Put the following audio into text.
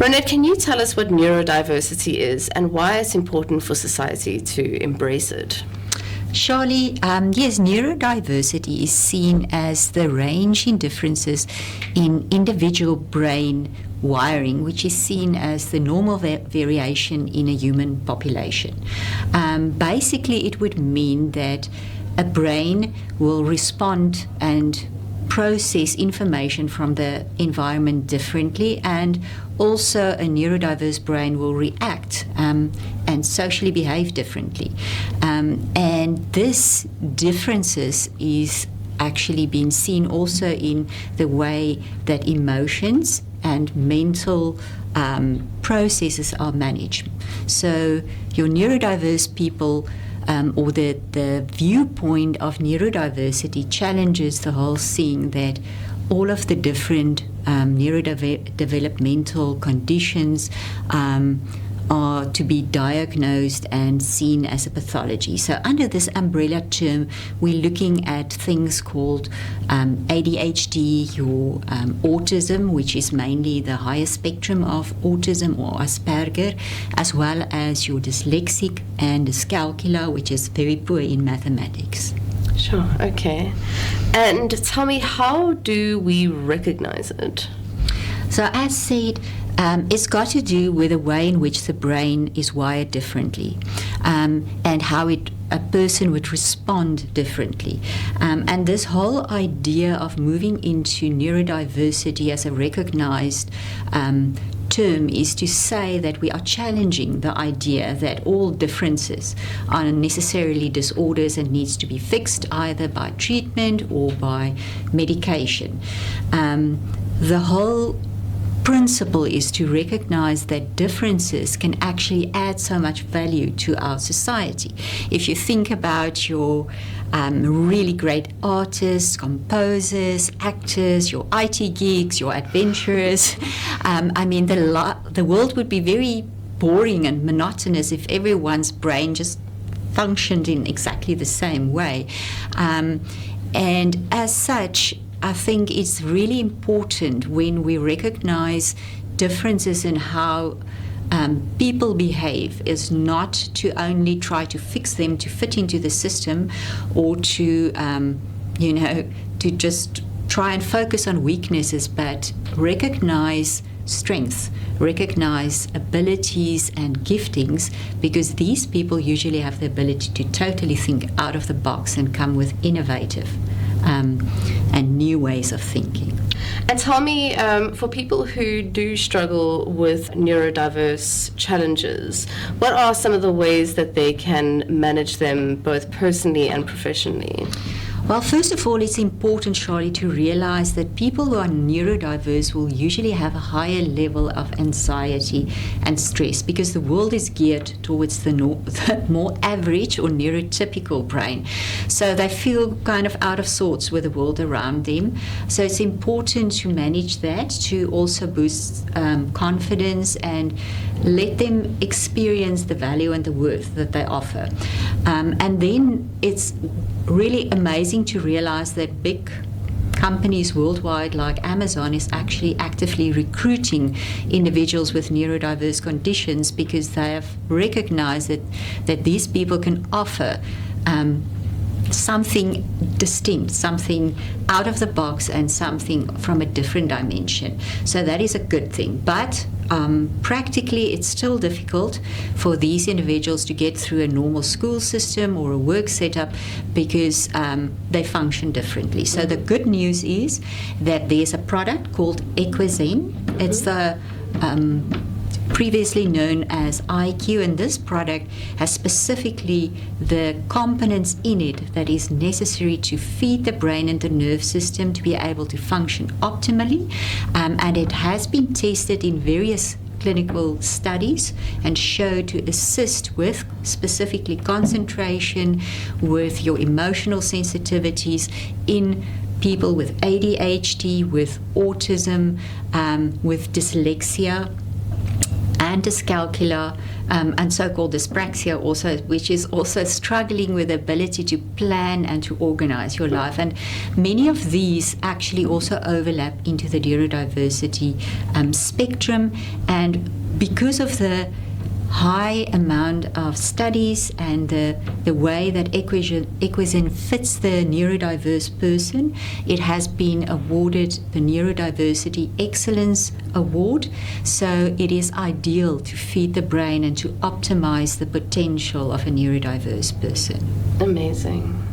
Reinet, can you tell us what neurodiversity is and why it's important for society to embrace it? Charlie, yes, neurodiversity is seen as the range in differences in individual brain wiring, which is seen as the normal variation in a human population. Basically, it would mean that a brain will respond and process information from the environment differently, and also a neurodiverse brain will react and socially behave differently. And this differences is actually being seen also in the way that emotions and mental processes are managed. So your neurodiverse people or the viewpoint of neurodiversity challenges the whole seeing that all of the different neurodevelopmental conditions are to be diagnosed and seen as a pathology. So under this umbrella term, we're looking at things called ADHD, your autism, which is mainly the higher spectrum of autism or Asperger, as well as your dyslexic and dyscalculia, which is very poor in mathematics. Sure, okay. And tell me, how do we recognize it? So as said, it's got to do with the way in which the brain is wired differently, and how a person would respond differently. And this whole idea of moving into neurodiversity as a recognized term is to say that we are challenging the idea that all differences are necessarily disorders and needs to be fixed either by treatment or by medication. The whole principle is to recognize that differences can actually add so much value to our society. If you think about your really great artists, composers, actors, your IT geeks, your adventurers, the world would be very boring and monotonous if everyone's brain just functioned in exactly the same way. And as such, I think it's really important when we recognize differences in how people behave is not to only try to fix them to fit into the system or to just try and focus on weaknesses, but recognize strengths, recognize abilities and giftings, because these people usually have the ability to totally think out of the box and come with innovative and new ways of thinking. And tell me, for people who do struggle with neurodiverse challenges, what are some of the ways that they can manage them both personally and professionally? Well, first of all, it's important, Charlie, to realize that people who are neurodiverse will usually have a higher level of anxiety and stress because the world is geared towards the more average or neurotypical brain. So they feel kind of out of sorts with the world around them. So it's important to manage that, to also boost confidence and let them experience the value and the worth that they offer. And then it's really amazing to realize that big companies worldwide like Amazon is actually actively recruiting individuals with neurodiverse conditions because they have recognized that these people can offer something distinct, something out of the box and something from a different dimension. So that is a good thing. But practically, it's still difficult for these individuals to get through a normal school system or a work setup because they function differently. So the good news is that there's a product called Equizen. It's the previously known as IQ, and this product has specifically the components in it that is necessary to feed the brain and the nerve system to be able to function optimally, and it has been tested in various clinical studies and show to assist with specifically concentration, with your emotional sensitivities in people with ADHD, with autism, with dyslexia. and dyscalculia, and so-called dyspraxia also, which is also struggling with the ability to plan and to organize your life. And many of these actually also overlap into the neurodiversity spectrum. And because of the high amount of studies and the way that Equizin fits the neurodiverse person, it has been awarded the Neurodiversity Excellence Award. So it is ideal to feed the brain and to optimize the potential of a neurodiverse person. Amazing.